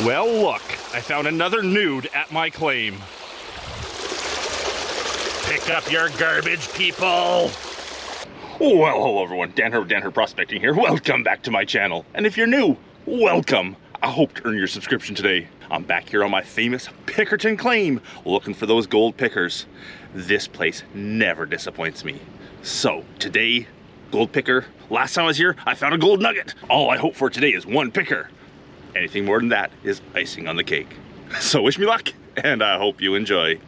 Well, look, I found another nude at my claim. Pick up your garbage, people. Well, hello everyone, Dan Hurd Prospecting here. Welcome back to my channel. And if you're new, welcome. I hope to earn your subscription today. I'm back here on my famous Pickerton claim, looking for those gold pickers. This place never disappoints me. So, today, gold picker. Last time I was here, I found a gold nugget. All I hope for today is one picker. Anything more than that is icing on the cake. So wish me luck, and I hope you enjoy.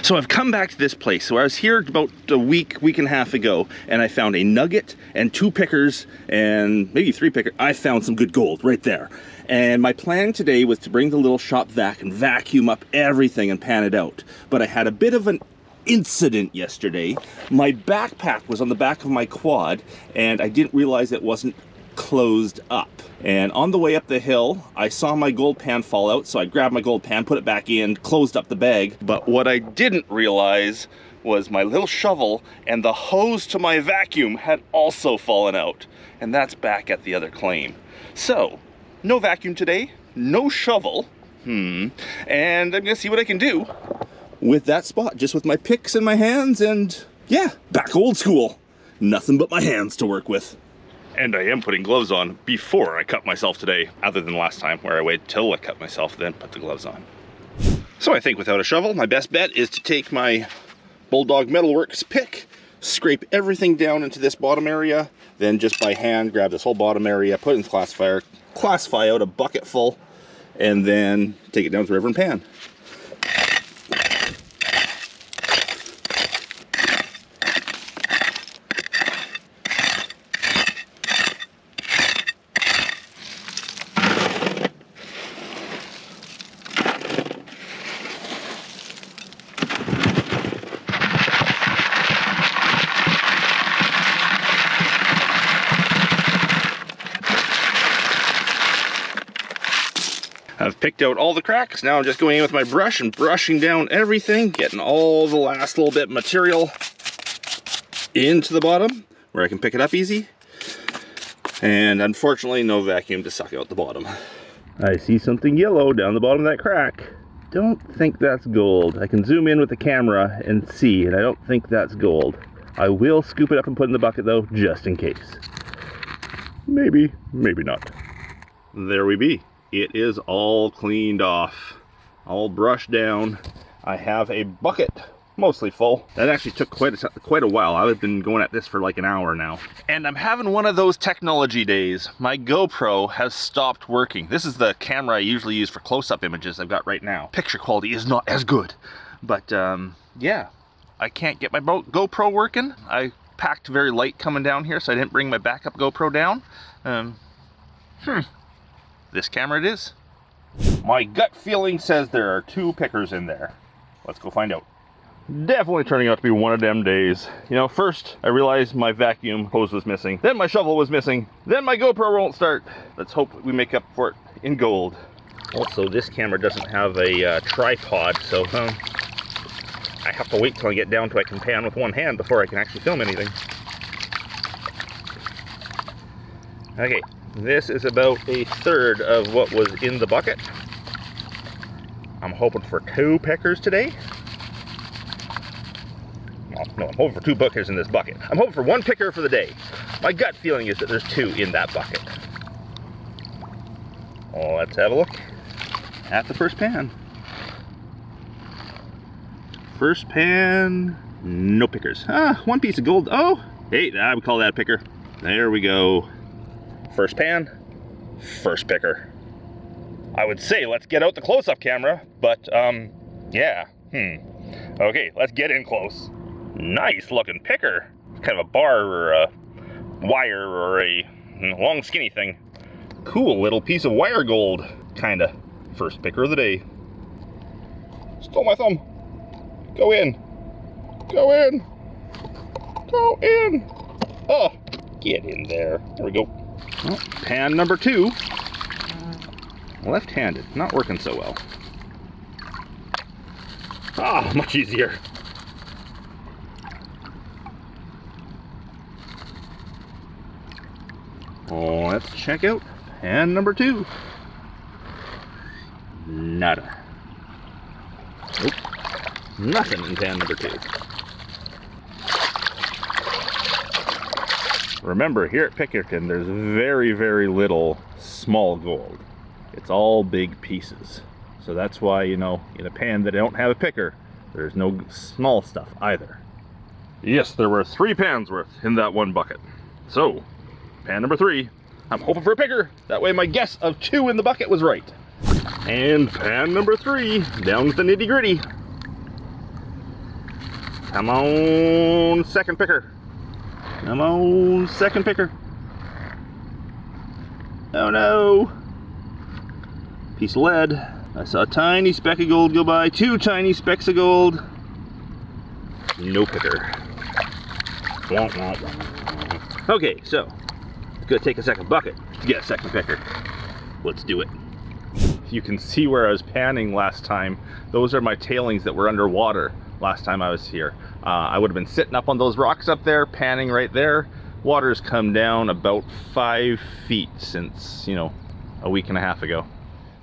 So I've come back to this place. So I was here about a week and a half ago, and I found a nugget and 2 pickers and maybe 3 pickers. I found some good gold right there. And my plan today was to bring the little shop vac and vacuum up everything and pan it out. But I had a bit of an incident yesterday. My backpack was on the back of my quad, and I didn't realize it wasn't closed up. And on the way up the hill, I saw my gold pan fall out, so I grabbed my gold pan, put it back in, closed up the bag. But what I didn't realize was my little shovel and the hose to my vacuum had also fallen out. And that's back at the other claim. So, no vacuum today, no shovel. And I'm gonna see what I can do with that spot, just with my picks in my hands, and yeah, back old school. Nothing but my hands to work with. And I am putting gloves on before I cut myself today, other than last time where I waited till I cut myself, then put the gloves on. So I think without a shovel, my best bet is to take my Bulldog Metalworks pick, scrape everything down into this bottom area, then just by hand grab this whole bottom area, put it in the classifier, classify out a bucket full, and then take it down to the river and pan. I've picked out all the cracks. Now I'm just going in with my brush and brushing down everything, getting all the last little bit of material into the bottom where I can pick it up easy. And unfortunately, no vacuum to suck out the bottom. I see something yellow down the bottom of that crack. Don't think that's gold. I can zoom in with the camera and see, and I don't think that's gold. I will scoop it up and put it in the bucket though, just in case. Maybe, maybe not. There we be. It is all cleaned off, all brushed down. I have a bucket, mostly full. That actually took quite a while. I've been going at this for like an hour now. And I'm having one of those technology days. My GoPro has stopped working. This is the camera I usually use for close-up images I've got right now. Picture quality is not as good. But yeah, I can't get my GoPro working. I packed very light coming down here, so I didn't bring my backup GoPro down. This camera it is. My gut feeling says there are 2 pickers in there. Let's go find out. Definitely turning out to be one of them days. You know, first I realized my vacuum hose was missing, then my shovel was missing, then my GoPro won't start. Let's hope we make up for it in gold. Also, this camera doesn't have a tripod, so I have to wait till I get down to I can pan with one hand before I can actually film anything. Okay. This is about 1/3 of what was in the bucket. I'm hoping for 2 pickers today. Well, no, I'm hoping for 2 pickers in this bucket. I'm hoping for 1 picker for the day. My gut feeling is that there's 2 in that bucket. Oh, let's have a look at the first pan. First pan, no pickers. 1 piece of gold. Oh, hey, I would call that a picker. There we go. First pan, first picker. I would say let's get out the close-up camera, but yeah, Okay, let's get in close. Nice looking picker. Kind of a bar or a wire or a long skinny thing. Cool little piece of wire gold, kinda. First picker of the day. Stole my thumb. Go in. Go in. Go in. Oh, get in there. There we go. Well, pan number 2. Left-handed, not working so well. Ah, much easier. Let's check out pan number 2. Nada. Nope. Nothing in pan number 2. Remember, here at Pickerton, there's very, very little small gold. It's all big pieces. So that's why, you know, in a pan that don't have a picker, there's no small stuff either. Yes, there were 3 pans worth in that one bucket. So, pan number 3, I'm hoping for a picker. That way my guess of 2 in the bucket was right. And pan number 3, down to the nitty gritty. Come on, second picker. Come on, second picker. Oh no. Piece of lead. I saw a tiny speck of gold go by. 2 tiny specks of gold. No picker. Okay, so it's gonna take a second bucket to get a second picker. Let's do it. You can see where I was panning last time. Those are my tailings that were underwater last time I was here. I would have been sitting up on those rocks up there, panning right there. Water's come down about 5 feet since, you know, a week and a half ago.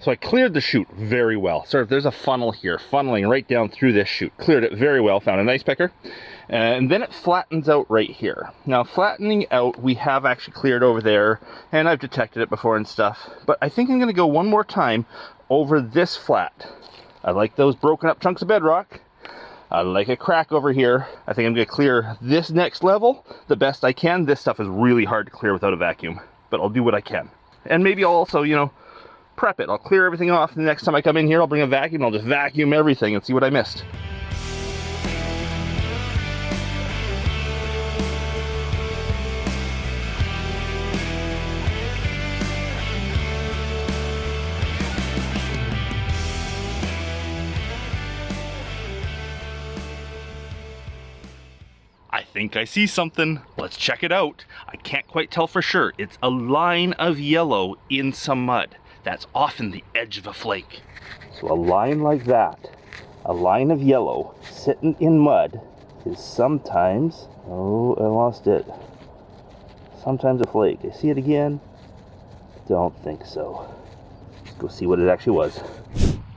So I cleared the chute very well. Sort of, there's a funnel here, funneling right down through this chute. Cleared it very well, found a nice picker. And then it flattens out right here. Now, flattening out, we have actually cleared over there, and I've detected it before and stuff. But I think I'm gonna go one more time over this flat. I like those broken up chunks of bedrock. I like a crack over here. I think I'm gonna clear this next level the best I can. This stuff is really hard to clear without a vacuum, but I'll do what I can. And maybe I'll also, you know, prep it. I'll clear everything off. The next time I come in here, I'll bring a vacuum. I'll just vacuum everything and see what I missed. I think I see something. Let's check it out. I can't quite tell for sure. It's a line of yellow in some mud. That's often the edge of a flake. So a line like that, a line of yellow sitting in mud is sometimes, oh, I lost it. Sometimes a flake. I see it again. Don't think so. Let's go see what it actually was.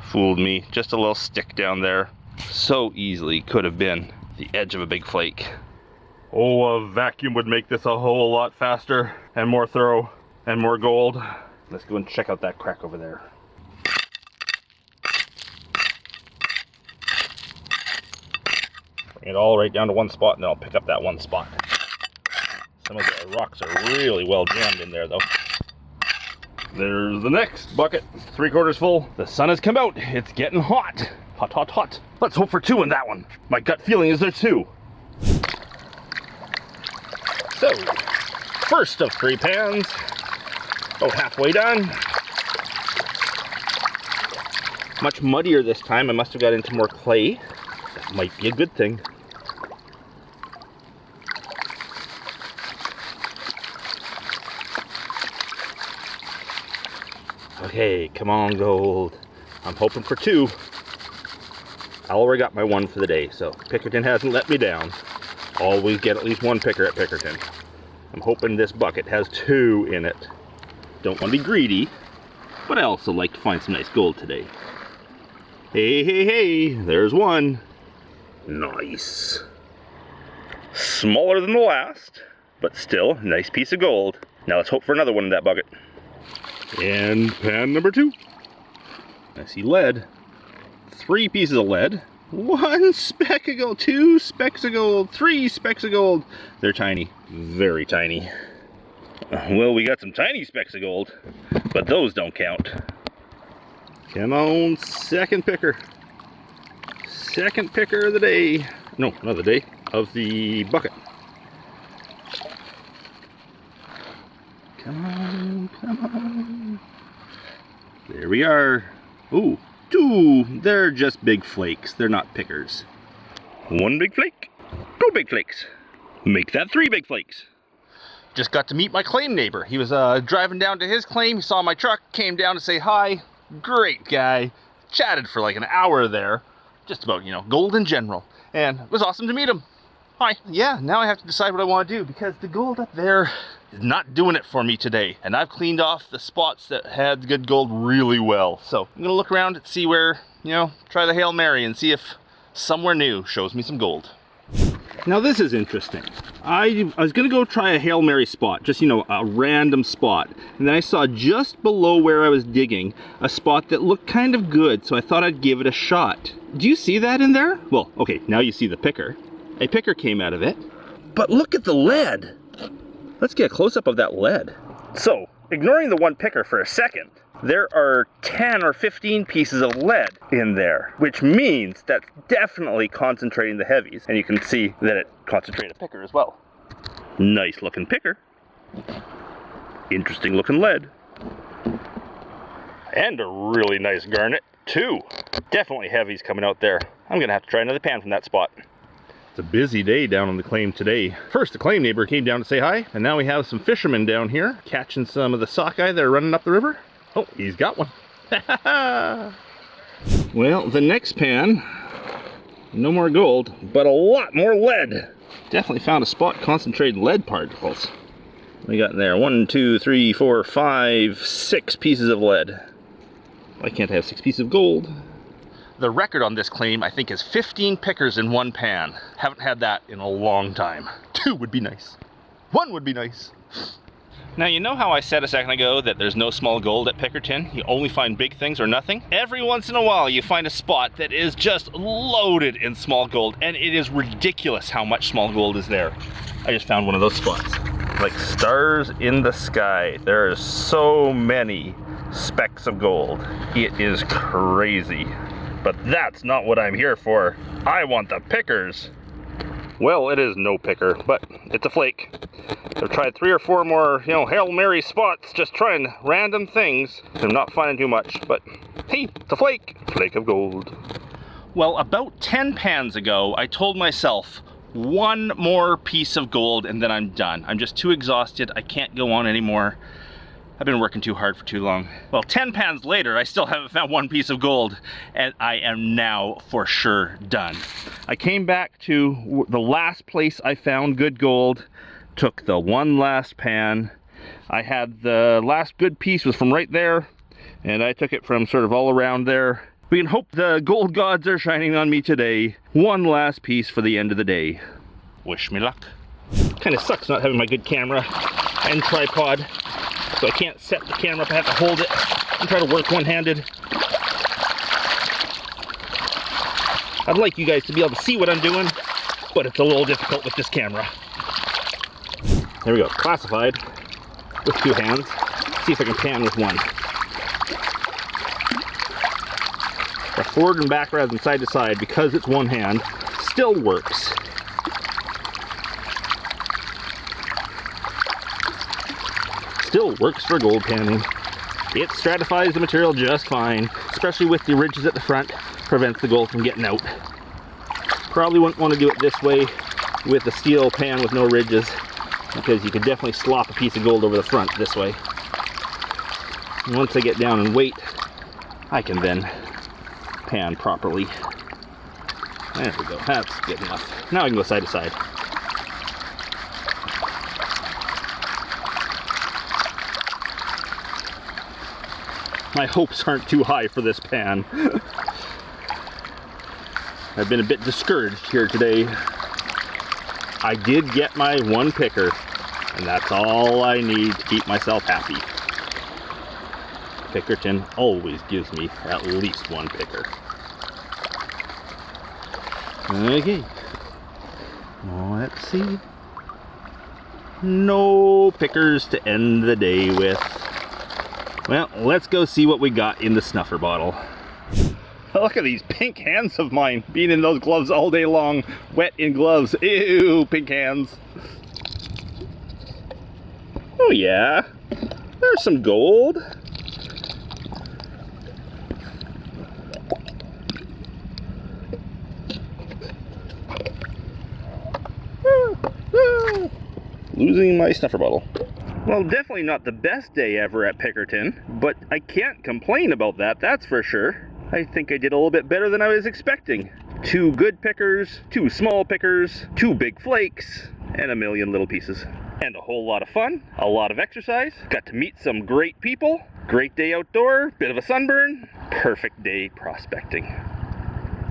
Fooled me. Just a little stick down there. So easily could have been the edge of a big flake. Oh, a vacuum would make this a whole lot faster and more thorough and more gold. Let's go and check out that crack over there. Bring it all right down to one spot, and then I'll pick up that one spot. Some of the rocks are really well jammed in there, though. There's the next bucket, 3/4 full. The sun has come out. It's getting hot. Hot, hot, hot. Let's hope for 2 in that one. My gut feeling is there's 2. So, first of 3 pans. About halfway done. Much muddier this time. I must have got into more clay. That might be a good thing. Okay, come on, gold. I'm hoping for 2. I already got my 1 for the day, so Pickerton hasn't let me down. Always get at least 1 picker at Pickerton. I'm hoping this bucket has 2 in it. Don't want to be greedy, but I also like to find some nice gold today. Hey, hey, hey, there's 1. Nice. Smaller than the last, but still a nice piece of gold. Now let's hope for another one in that bucket. And pan number 2. I see lead. 3 pieces of lead. 1 speck of gold, 2 specks of gold, 3 specks of gold. They're tiny, very tiny. Well, we got some tiny specks of gold, but those don't count. Come on, second picker. Second picker of the day. No, not the day, of the bucket. Come on, come on. There we are. Ooh, 2. They're just big flakes. They're not pickers. 1 big flake, 2 big flakes. Make that 3 big flakes. Just got to meet my claim neighbor. He was driving down to his claim. He saw my truck, came down to say hi. Great guy. Chatted for like an hour there. Just about, you know, gold in general. And it was awesome to meet him. Hi. Yeah, now I have to decide what I want to do because the gold up there is not doing it for me today. And I've cleaned off the spots that had good gold really well. So I'm gonna look around and see where, you know, try the Hail Mary and see if somewhere new shows me some gold. Now this is interesting. I was gonna go try a Hail Mary spot, just, you know, a random spot. And then I saw just below where I was digging a spot that looked kind of good, so I thought I'd give it a shot. Do you see that in there? Well, okay, now you see the picker. A picker came out of it. But look at the lead. Let's get a close-up of that lead. So, ignoring the one picker for a second, there are 10 or 15 pieces of lead in there, which means that's definitely concentrating the heavies. And you can see that it concentrated a picker as well. Nice looking picker. Interesting looking lead. And a really nice garnet too. Definitely heavies coming out there. I'm gonna have to try another pan from that spot. It's a busy day down on the claim today. First, the claim neighbor came down to say hi, and now we have some fishermen down here catching some of the sockeye that are running up the river. Oh, he's got one. Well, the next pan, no more gold, but a lot more lead. Definitely found a spot concentrated lead particles. We got in there 1, 2, 3, 4, 5, 6 pieces of lead. Why can't I have 6 pieces of gold? The record on this claim, I think, is 15 pickers in one pan. Haven't had that in a long time. 2 would be nice. 1 would be nice. Now, you know how I said a second ago that there's no small gold at Pickerton? You only find big things or nothing? Every once in a while, you find a spot that is just loaded in small gold, and it is ridiculous how much small gold is there. I just found one of those spots. Like stars in the sky. There are so many specks of gold. It is crazy. But that's not what I'm here for. I want the pickers. Well, it is no picker, but it's a flake. I've tried 3 or 4 more, you know, Hail Mary spots, just trying random things. I'm not finding too much, but hey, it's a flake. Flake of gold. Well, about 10 pans ago, I told myself, 1 more piece of gold and then I'm done. I'm just too exhausted. I can't go on anymore. I've been working too hard for too long. Well, 10 pans later, I still haven't found 1 piece of gold, and I am now for sure done. I came back to the last place I found good gold, took the one last pan. I had the last good piece was from right there, and I took it from sort of all around there. We can hope the gold gods are shining on me today. 1 last piece for the end of the day. Wish me luck. Kind of sucks not having my good camera and tripod. So I can't set the camera up, I have to hold it and try to work one-handed. I'd like you guys to be able to see what I'm doing, but it's a little difficult with this camera. There we go, classified with 2 hands. See if I can pan with 1. The forward and back rather than side to side, because it's 1 hand, still works. Still works for gold panning. It stratifies the material just fine, especially with the ridges at the front, prevents the gold from getting out. Probably wouldn't want to do it this way with a steel pan with no ridges, because you could definitely slop a piece of gold over the front this way. And once I get down in weight, I can then pan properly. There we go, that's good enough. Now I can go side to side. My hopes aren't too high for this pan. I've been a bit discouraged here today. I did get my 1 picker, and that's all I need to keep myself happy. Pickerton always gives me at least 1 picker. Okay. Let's see. No pickers to end the day with. Well, let's go see what we got in the snuffer bottle. Look at these pink hands of mine, being in those gloves all day long, wet in gloves. Ew, pink hands. Oh yeah, there's some gold. Losing my snuffer bottle. Well, definitely not the best day ever at Pickerton, but I can't complain about that, that's for sure. I think I did a little bit better than I was expecting. 2 good pickers, 2 small pickers, 2 big flakes, and a million little pieces. and a whole lot of fun, a lot of exercise. Got to meet some great people. Great day outdoor, bit of a sunburn. Perfect day prospecting.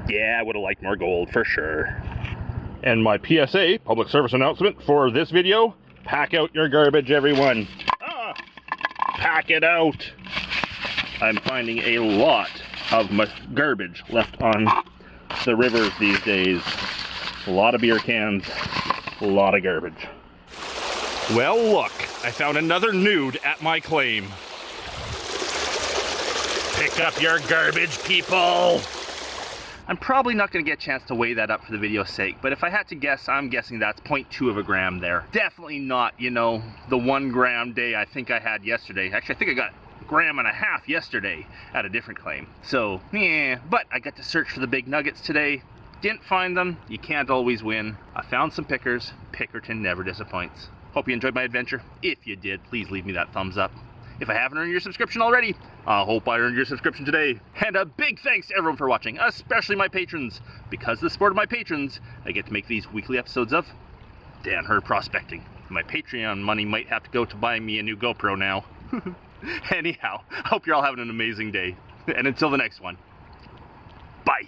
Yeah, I would have liked more gold for sure. And my PSA, public service announcement for this video, pack out your garbage, everyone. Pack it out. I'm finding a lot of garbage left on the rivers these days. A lot of beer cans, a lot of garbage. Well, look, I found another nude at my claim. Pick up your garbage, people. I'm probably not going to get a chance to weigh that up for the video's sake, but if I had to guess, I'm guessing that's 0.2 of a gram there. Definitely not, you know, the 1 gram day I think I had yesterday. Actually, I think I got 1.5 grams yesterday at a different claim. So, yeah, but I got to search for the big nuggets today. Didn't find them. You can't always win. I found some pickers. Pickerton never disappoints. Hope you enjoyed my adventure. If you did, please leave me that thumbs up. If I haven't earned your subscription already, I hope I earned your subscription today. And a big thanks to everyone for watching, especially my patrons. Because of the support of my patrons, I get to make these weekly episodes of Dan Hurd Prospecting. My Patreon money might have to go to buying me a new GoPro now. Anyhow, I hope you're all having an amazing day. And until the next one, bye.